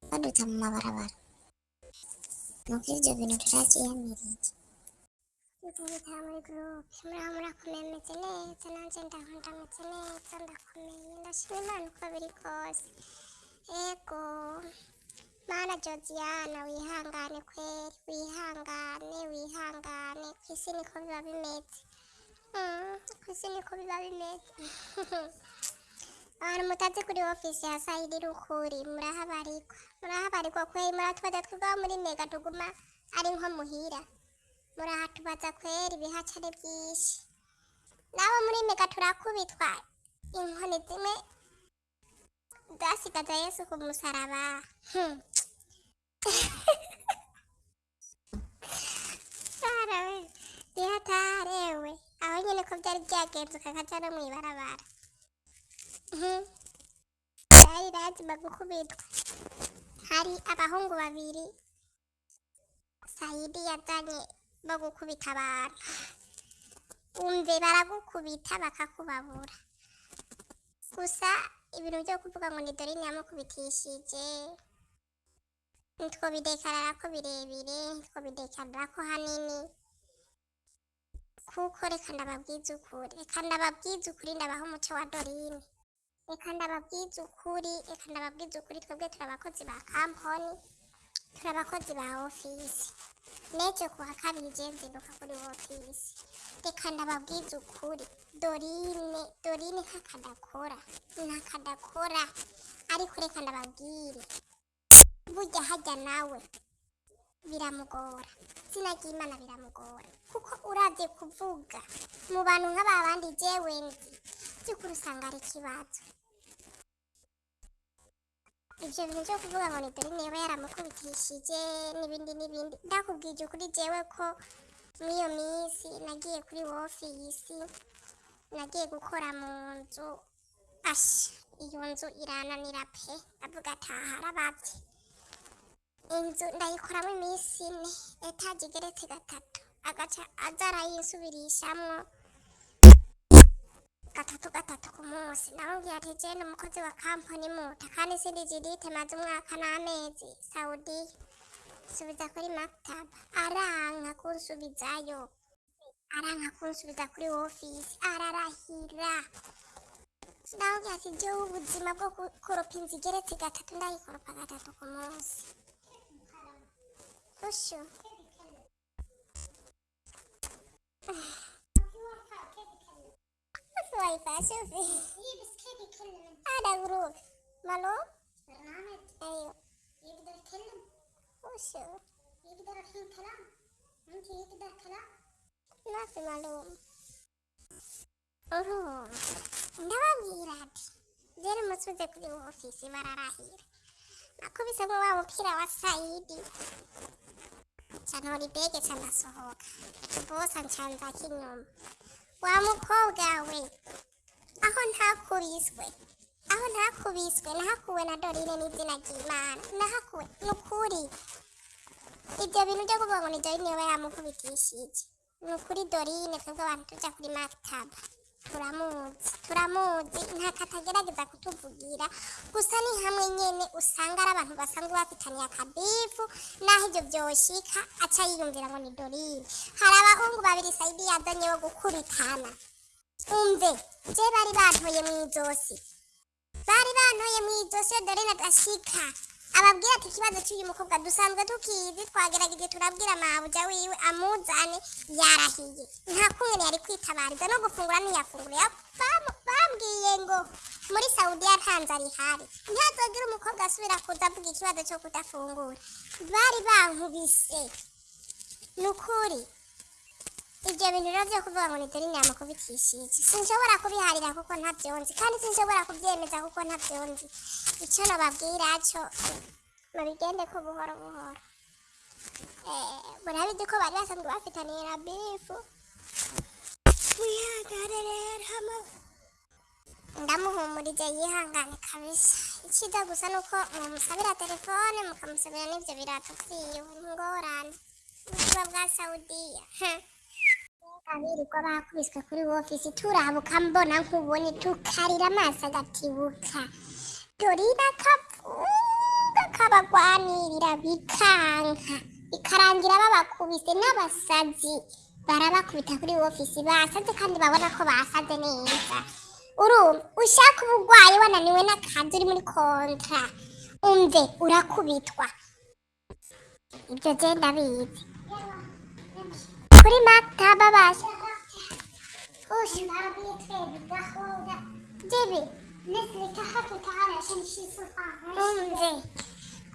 baduta mu mabarabara nuko ivyo bintu turavyiyamiriye Nitubitara muri groupe murakomeye meze neza nanje ndaho ndameze neza ndakomeye ndashima Imana uko biri kose ego Mana Josiana wihangane kweri wihangane kw'isi niko biba bimeze kw'isi niko biba bimeze abantu mutazi kuri ofisi ya Saidi ukuri murahabarikwa kweri muratwaza twebwe muri mega tuguma ari nko muhira murahatubaza kweri ibihacane byinshi nabo muri mega turakubitwa inkoni zimwe zasigaza Yesu ku musaraba ihatarewe aho nyene ko byari byagenze ukakaja no mw'ibarabara byari lazima gukubitwa hari abahungu babiri Saidi yazanye bo gukubita abantu umve baragukubita bakakubabura gusa ibintu byo kuvuga ngo ni Dorine yamukubitishije nitwo bidekarara ko birebire nitwo bidekarara ko hanini kuko reka ndababwiza ukuri ndabaho umuco wa Dorine reka ndababwiza ukuri twebwe turi abakozi ba kampani turi abakozi ba ofisi n'ejo kuwa kabiri je nzinduka kuri ofisi reka ndababwiza ukuri Dorine ntakadakora ariko reka ndababwire burya hajya nawe biramugora izina ry'Imana biramugora kuko uravye kuvuga mu bantu nk'ababandi jewe nzi by'ukuri usanga ari ikibazo ivyo bintu vyo kuvuga ngo ni Dorine yaba yaramukubitishije n'ibindi ndakubwije ukuri jewe ko mw'iyo minsi nagiye kuri ofisi nagiye gukora mu nzu iyo nzu irananira pe ndavuga ataha arabavye inzu ndayikoramo iminsi 4 etaje igeretse 3 agaca aza arayisubirishamwo 3 ku munsi namubwira ati je n'umukozi wa kampani muta kandi sindi jidite maze umwaka n'amezi Saudi subiza kuri maktaba aranka kunsubiza kuri ofisi ararahira namubwira ati jewe ubuzima bwo gukoropa inzu igeretse 3 ndayikoropa 3 ku munsi Usho. Wifi شوفي هي بس كيف يكلم هذا جروب مالو برنامج ايوه يقدر يتكلم وشو يقدر الحين كلام انت يقدر كلام ما في معلوم اوه ndababwirati rero musubize kuri ofisi bararahira nakubise ngo wa mupira wa Saidi canora ibege canasohoka bosa ncanza kinyuma wa mukobwa we aho ntakubiswe nahakuwe na Dorine n'izina ry'Imana nahakuwe nukuri ibyo bintu byo kuvuga ngo ni Dorine yaba yamukubitishije nukuri Dorine twebwe abantu tuja kuri maktaba turamuzi nta katagerageza kutuvugira gusa ni hamwe nyene usanga ari abantu basanzwe bafitaniye akabifu naho ibyo byoshika aca yiyumvira ngo ni Dorine hari abahungu babiri Saidi yazanye bo gukubitana umve je bari bantoye mw'izosi Dorine agashika ababwira ati ikibazo cy'uyu mukobwa dusanzwe tukizi twagerageje turabwira mabuja wiwe amuzane yarahiye nta kumwe yari kwitabariza no gufungura ntiyafungura bambwiye ngo muri Saudi yatanze ari hari ntazogira umukobwa asubira kuza avuga ikibazo cyo kudafungura bari bankubise nukuri ibyo bintu rero byo kuvuga ngo ni Dorine yamukubitishije sinshobora kubiharira kuko ntabyonzi kandi sinshobora kubyemeza kuko ntabyonzi icyo nababwira cyo babigende ko buhoro murabizi ko bari basanzwe bafitaniye na bifu wihangane rero hama ndamuhumurije yihangane kabisa icyiza gusa nuko mumusabira telefone mukamusabira n'ibyo birato vyiwe ingorane ubuzima bwa Saudiya abirirwa bakubiswe kuri ofisi turabuka mbona nkubonye tukarira amaso agatibuka dorina kavuga kabagwanirira bikanka ikarangira babakubise n'abasazi barabakubita kuri ofisi basaze kandi babona ko basaze neza urumva ushaka ubugwayi wananiwe n'akazi uri muri kontra umve urakubitwa ibyo je ndabizi kuri maktaba basha ushi narabiye twebwe gahunda jibi nislika hatu tahara umve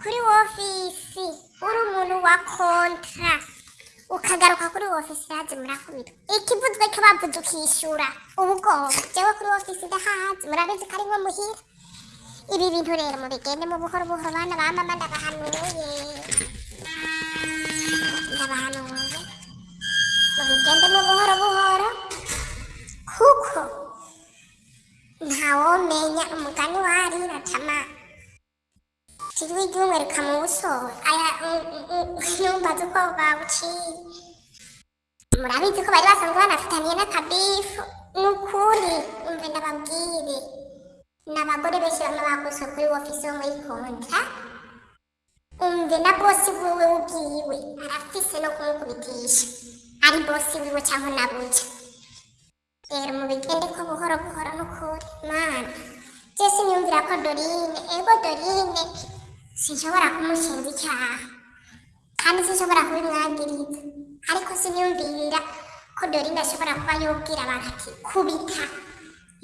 kuri ofisi uri umuntu wa kontra ukagaruka kuri ofisi yaje murakubitwa ikivuzwe ko bavuze ukishyura ubugomba jewe kuri ofisi ndahazi murabizi ko ari nko muhira ibi bintu rero mubigende mu buhoro buhoro bana ba mama ndabahanuye mubigende mu buhoro buhoro kuko ntawomenya umugani warira tama kijwi ry'umwe rikamuwusohora aya numbaza uko bawuciye murabizi ko bari basanzwe banafitaniye n'akabifu n'ukuri umve ndababwire n'abagore benshi bamwe bakubiswe kuri ofisi yo muri kontra umve na bosi wiwe ubwiwe arafise no kumukubitisha ari bosi wiwe cyangwa na buja rero mubigende ko buhoro buhoro n'ukuri mana jesi niyumvira ko Dorine sinshobora kumushinja icyaha kandi sinshobora kubimwagiriza ariko siniyumvira ko Dorine ashobora kuba yobwira abantu ati kubita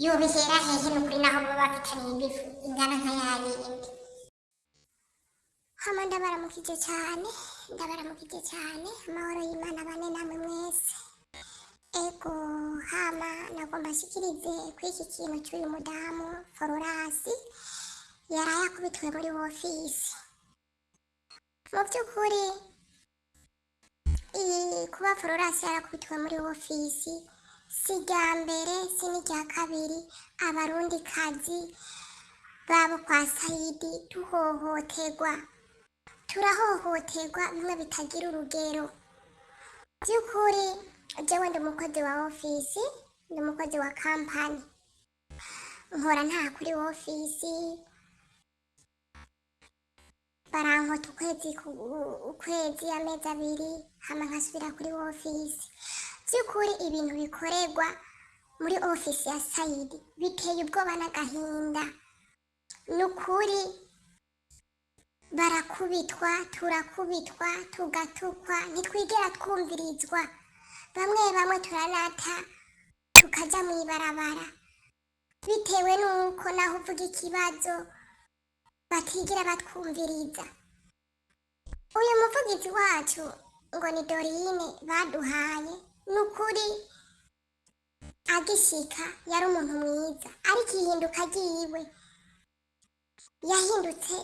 yobihera hehe n'ukuri naho baba bafitaniye ibifu ingana nka yayindi hama ndabaramukije cyane amahoro y'Imana bane namwe mwese ego hama nagomba nshikirize kw'iki kintu cy'uyu mudamu Fororasi yaraye akubitwe muri ofisi mu by'ukuri kuba Fororasi yarakubitwe muri ofisi si irya mbere si n'irya kabiri abarundi kazi babo kwa Saidi turahohoterwa bimwe bitagira urugero by'ukuri jewe ndi umukozi wa ofisi ndi umukozi wa kampani nkora nta kuri ofisi barankota ukwezi amezi abiri hama nkasubira kuri ofisi by'ukuri ibintu bikorerwa muri ofisi ya Saidi biteye ubwoba n'agahinda n'ukuri barakubitwa turakubitwa tugatukwa ntitwigera twumvirizwa bamwe turanata tukaja mw'ibarabara bitewe nuko naho uvuga ikibazo batigera batwumviriza uyu muvugizi wacu ngo ni Dorine baduhaye n'ukuri agishika yari umuntu mwiza ariko ihinduka ryiwe yahindutse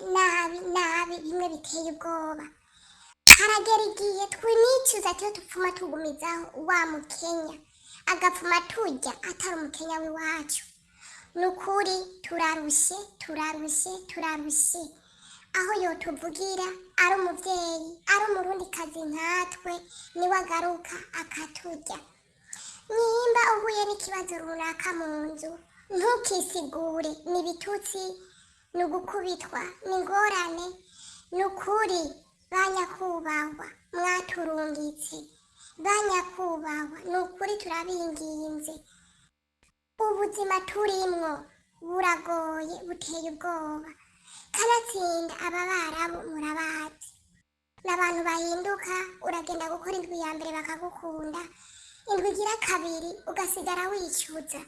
nabi bimwe biteye ubwoba haragera igihe twinicuza tiyo tupfuma tugumizaho wa mukenya agapfuma turya atari umukenya w'iwacu n'ukuri turarushe aho yotuvugira ari umuvyeyi ari umurundi kazi nkatwe niwe agaruka akaturya nimba uhuye n'ikibazo runaka mu nzu ntukisigure n'ibitutsi n'ugukubitwa n'ingorane n'ukuri banyakubahwa mwaturungitse banyakubahwa n'ukuri turabinginze ubuzima turimwo buragoye buteye ubwoba kanatsinda aba barabu murabazi n'abantu bahinduka uragenda gukora indwi ya mbere bakagukunda indwi igira kabiri ugasigara wicuza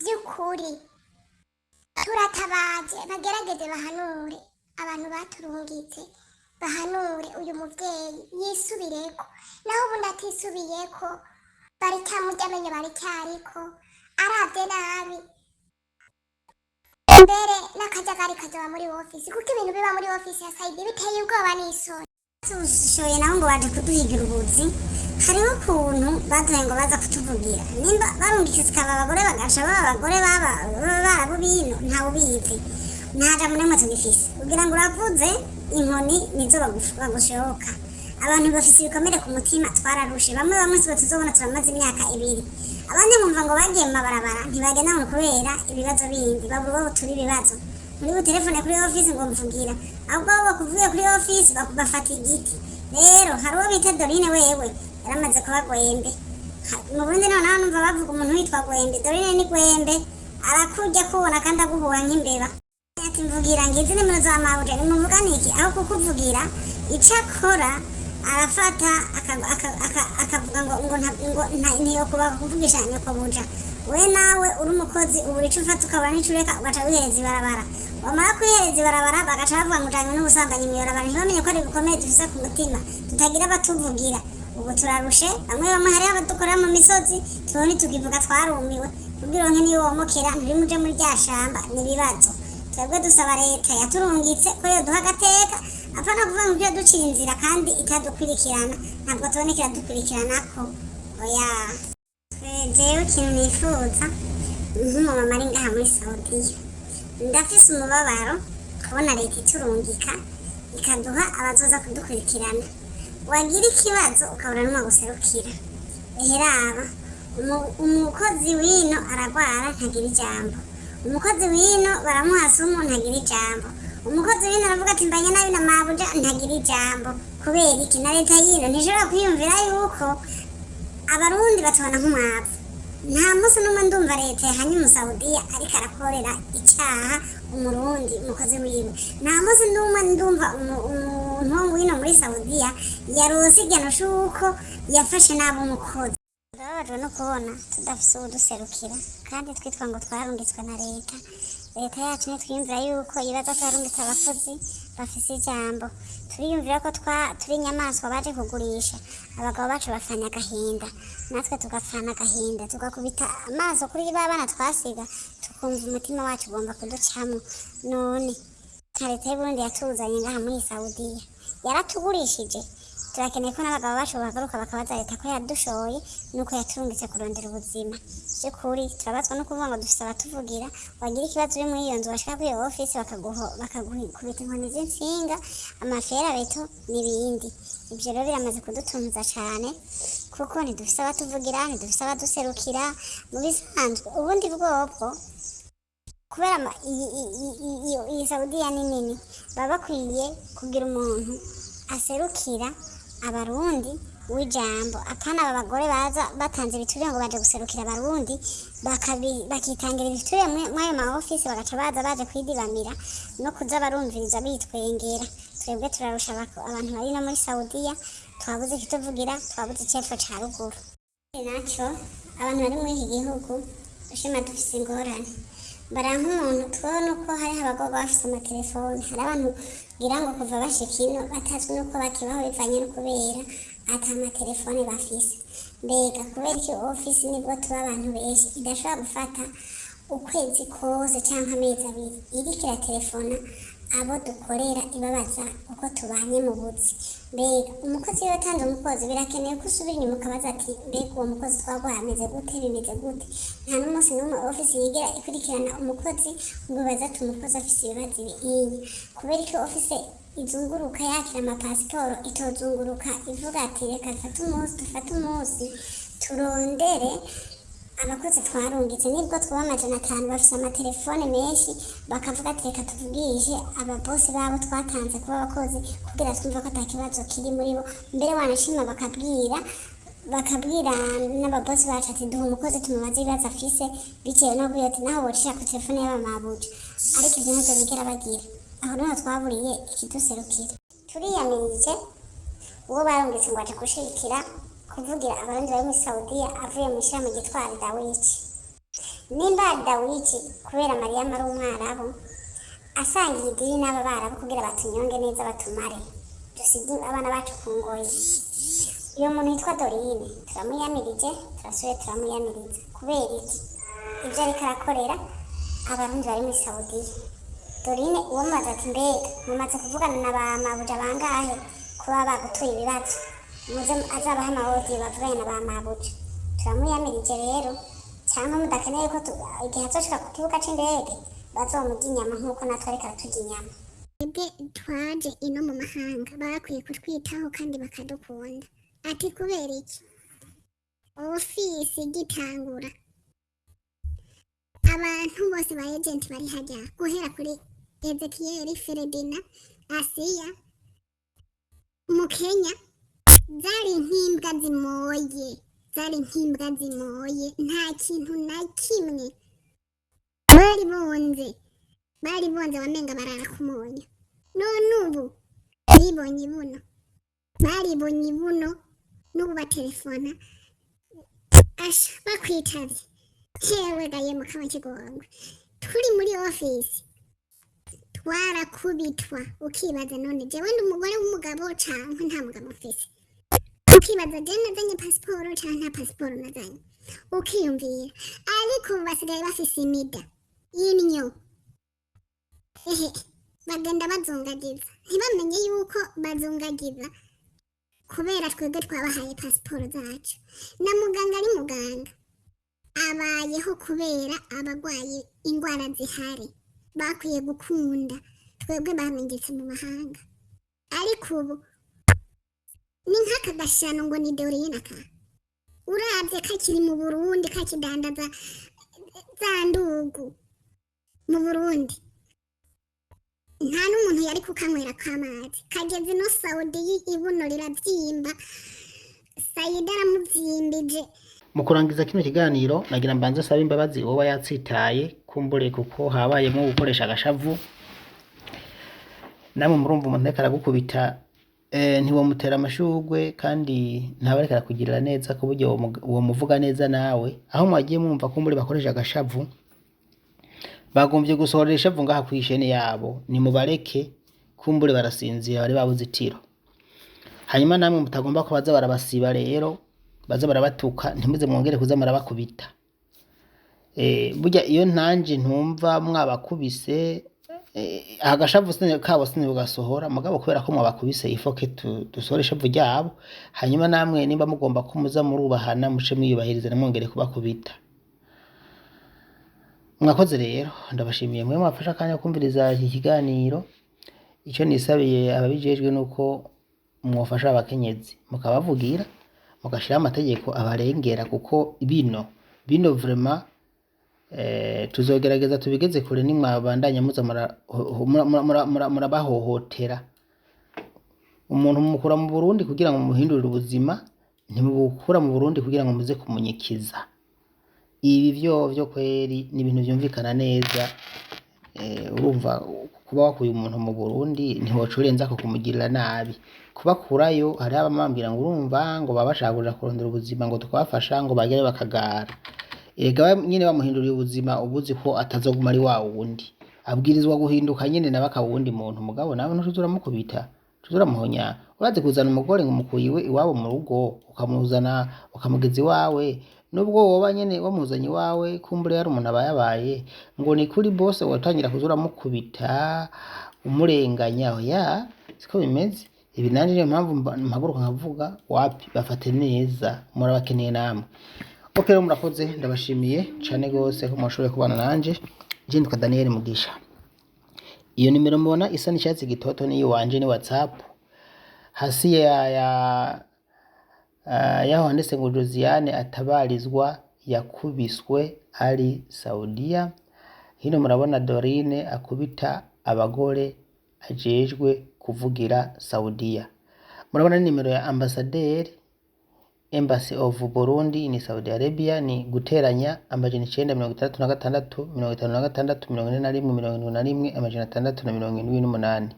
by'ukuri turatabaje bagerageze bahanure abantu baturungitse bahanure uyu muvyeyi yisubireko naho ubundi atisubiyeko baricyamurya amenyo baricyariko aravye nabi mbere n'akajagari kajya muri ofisi kuko ibintu biba muri ofisi ya sayidi biteye ubwoba n'isoni tushoye naho ngo baje kuduhigira ubuzi hariho ukuntu baduhaye ngo baza kutuvugira nimba barungikise ikaba abagore bagaca baba abagore baba barabo bino ntawe ubizi nta jambo n'imwe tugifise kugira ngo uravuze inkoni nizo bagushoka abantu bafise ibikomere ku mutima twararushe bamwe bamwe sibo tuzobona turamaze imyaka 2 abandi mumva ngo bagiye mu mabarabara ntibagenda ngo kubera ibibazo bindi babura bo turi ibibazo muri telefone kuri office ngo mvugira ahubwo abo bakuvuye kuri office bakubafata igiti rero hari uwo bita Dorine wewe yaramaze kuba Gwembe mu Burundi naho numva bavuga umuntu witwa Gwembe Dorine ni Gwembe arakurya kubona kandi aguhuha nk'imbeba ati mvugira ngize nimero za mawuje nimuvuga niki aho kukuvugira icakora arafata akavuga ngo niyo kuba kuvugisha nyoko buja we nawe uri umukozi uburi cyo ufata ukabura n'icureka ugaca wihereza ibarabara wamara kwihereza ibarabara bagaca bavuga ngo ujanye n'ubusambanyi mu ibarabara ntibamenye ko ari bikomeye dufise ku mutima tutagira abatuvugira ubu turarushe bamwe hari abadukorera mu misozi tubone tukivuga twarumiwe kubwira nke niyo womokera nturi muje muri rya shamba n'ibibazo twebwe dusaba leta yaturungitse ko yo duha agateka apana kuvuga ngo ducira inzira kandi itadukurikirana ntabwo tubonekera dukurikiranako oya jewe ikintu nifuza nk'umumama ari ngaha muri Saudiya ndafise umubabaro kubona leta iturungika ikaduha abazoza kudukurikirana wagira ikibazo ukabura n'umwe guserukira eheraba umukozi wino aragwara ntagira ijambo umukozi wino baramuhasa umuntu ntagira ijambo umukozi wino aravuga ati mbanye nabi na mabuja ntagira ijambo kubera iki na leta yino ntishobora kwiyumvira yuko abarundi batubona nk'umwavu nta munsi n'umwe ndumva leta yahanye umusaudiya ariko arakorera icyaha umurundi umukozi wiwe nta munsi n'umwe ndumva umuntu wino muri Saudiya yarose igihano c'uko yafashe nabi umukozi ndababajwe no kubona tudafise uwuduserukira kandi twitwa ngo twarungitswe na leta yacu ntitwiyumvira yuko ibaza twarungitse abakozi bafise ijambo turiyumvira ko turi inyamaswa baje kugurisha abagabo bacu bafanya agahinda natwe tugafana agahinda tugakubita amaso kuri ba bana twasiga tukumva umutima wacu ugomba kuducamo none leta y'Uburundi yatuzanye ngaha muri Saudiya yaratugurishije turakeneye ko n'abagabo bacu bagaruka bakabaza leta ko yadushoye nuko yaturungitse kurondera ubuzima by'ukuri turabazwa no kuvuga ngo dufise abatuvugira wagira ikibazo uri muri iyo nzu bashaka kuri iyo ofisi bakagukubita inkoni z'insinga amafera beto n'ibindi ibyo rero biramaze kudutuntuza cyane kuko ntidufise abatuvugira ntidufise abaduserukira mu bisanzwe ubundi bwobwo kubera iyi Saudiya ni nini baba bakwiye kugira umuntu aserukira abarundi w'ijambo apana aba bagore baza batanze ibiturire ngo baje guserukira abarundi bakitangira ibiturire mw'ayo ma ofisi bagaca baje kwidibamira no kuza barumviriza bitwengera twebwe turarusha abantu bari no muri Saudiya twabuze ikituvugira twabuze icefo ca ruguru naco abantu bari muri iki gihugu ushima dufise ingorane baranka umuntu tubona uko hariho abagabo bafise amatelefone hari abantu ngira ngo kuva bashika ino batazwi nuko bakibaho bivanye no kubera ata amatelefone bafise mbega kubera iki ofisi nibwo tuba abantu benshi idashobora gufata ukwezi kose canke amezi 2 iriko iratelefona abo dukorera ibabaza uko tubanye mu buzi mbega umukozi iyo yatanze umukozi birakeneye ko usubira inyuma ukabaza ati mbega uwo mukozi twagwaye ameze gute bimeze gute nta n'umunsi n'umwe ofisi yigera ikurikirana umukozi ngo ibaze ati umukozi afise ibibazo ibihinya kubera ko ofisi izunguruka yakira amapasiporo itozunguruka ivuga ati reka dufate umunsi turondere abakozi twarungitse nibwo twuba 500 bafise amatelefone menshi bakavuga ati reka tuvugishe ababosi babo twatanze kuba abakozi kugira twumva ko atakibazo kiri muri bo mbere wanashima bakabwira n'ababosi bacu ati duha umukozi tumubaze ibibazo afise bitewe no kuyo ati naho bocisha ku telefone y'abamabuja ariko ivyo ntabwo bigera bagira aho niho twaburiye ikiduserukira turiyamirije uwo barungitse ngo aje gushigikira kuvugira abarundi bari muri Saudiya avuye mu ishami gitwara Dawici nimba Dawici kubera Mariya ari umwarabu asangiye idini n'aba barabu kugira batunyonge neza batumare dusige abana bacu kungoye iyo muntu yitwa Dorine turamuyamirije turasuye turamuyamiriza kubera iki ibyo ariko arakorera abarundi bari muri Saudiya. Dorine uwo mubaza ati mbega mumaze kuvugana na ba mabuja bangahe kuba bagutuye ibibazo muze azabaha amawodi bavuganye na ba mabuja. Turamuyamirije rero cyangwa mudakeneye ko igihe azoshika ku kibuga c'indege bazomurya inyama nk'uko natwe ariko araturya inyama. Twebwe twaje ino mu mahanga bakwiye kutwitaho kandi bakadukunda. Ati kubera iki ofisi igitangura abantu bose ba agenti bari hajya guhera kuri Ezekiel, Feredina, Asiya mu Kenya zari nk'imbwa zimoye nta kintu na kimwe bari bonze wamenga barara ku munyu. None ubu baribonye buno n'ubu batelefona bakwitavye hewe gaye mu kaba kigongwe turi muri ofisi twarakubitwa ukibaza none jewe ndi umugore w'umugabo canke nta mugabo mfise, ukibaza je nazanye pasiporo canke nta pasiporo nazanye, ukiyumvira ariko ubu basigaye bafise imida y'inyo bagenda bazungagiza ntibamenye yuko bazungagiza kubera twebwe twabahaye pasiporo zacu. Na muganga ari muganga abayeho kubera abagwaye ingwara zihari bakwiye gukunda twebwe bamenyetse mu mahanga, ariko ubu ni nk'aka gashano ngo ni Dorine aka uravye kakiri mu Burundi kakidandaza za ndugu mu Burundi nta n'umuntu yari kukanywera k'amazi kageze no Saudi ibuno riravyimba Saida aramuvyimbije. Mu kurangiza kino kiganiro nagira mbanze sabe imbabazi wowe yatsitaye kumbure kuko habayemo gukoresha agashavu namwe murumva umuntu ariko aragukubita ntiwamutera amashurwe kandi ntabareka kugirira neza ku buryo uwo muvuga neza nawe aho mwagiye mwumva kumbure bakoresha agashavu bagombye gusohorera ishavu ngaha kwishene yabo nimubareke kumbure barasinzira bari babuze itiro. Hanyuma namwe mutagomba ko baza barabasiba rero baza barabatuka ntimuze mwongere kuza marabakubita. Burya iyo ntanje ntumva mwabakubise agashavu sine kabo sine bugasohora mugabo kubera ko mwabakubise ifoke dusohora ishavu ryabo, hanyuma namwe nimba mugomba ko muza murubahana muce mwiyubahiriza namwongere kubakubita. Mwakoze rero ndabashimiye mwe mwafasha kanya kumviriza iki kiganiro. Icyo nisabiye ababijejwe nuko mwofasha abakenyezi mukabavugira mugashira amategeko abarengera kuko bino vraiment tuzogerageza tubigeze kure nimwabandanya muza murabahohotera. Umuntu mukura mu Burundi kugira ngo muhindurire ubuzima ntimubukura mu Burundi kugira ngo muze kumunyikiza. Ibi byo kweri ni ibintu byumvikana neza. Urumva kuba wakuye umuntu mu Burundi ntiwocurenza ko kumugirira nabi. Kubakurayo hari abamambira ngo urumva ngo babashagurira kurondera ubuzima ngo tukabafasha ngo bagere bakagara. Ega nyine bamuhinduriye ubuzima ubuzi ko atazoguma ari wa wundi. Abwirizwa guhinduka nyine nabaka wundi muntu mugabo nawe ntuzuramukubita tuzuramuhonya. Uraze kuzana umugore ngo mukuyiwe iwabo mu rugo ukamuzana ukamugezi wawe nubwo woba nyene wamuzanye wawe kumbure yari umuntu abayabaye ngo ni kuri boss watangira kuzura mukubita umurenganya ya siko bimeze. Ibi nanje niyo mpamvu mpaguruka nkavuga wapi bafate neza murabakeneye namwe. Okay murakoze ndabashimiye cyane gose ko mwashobora kubana nanje. Je ndika Daniel Mugisha. Iyo nimero mbona isa n'icyatsi gitoto ni wanje ni WhatsApp. Hasi yaho handitse ngo Josiane atabarizwa yakubiswe ari Saudiya. Hino murabona Dorine akubita abagore ajejwe kuvugira Saudiya. Murabona nimero ya ambassadeur Embassy of Burundi in Saudi Arabia ni guteranya amajana 966 56 41 678.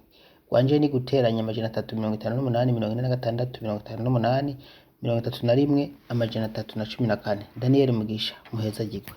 Wanje ni guteranya amajana 358 46 58 31 314. Daniel Mugisha muheza gikwe.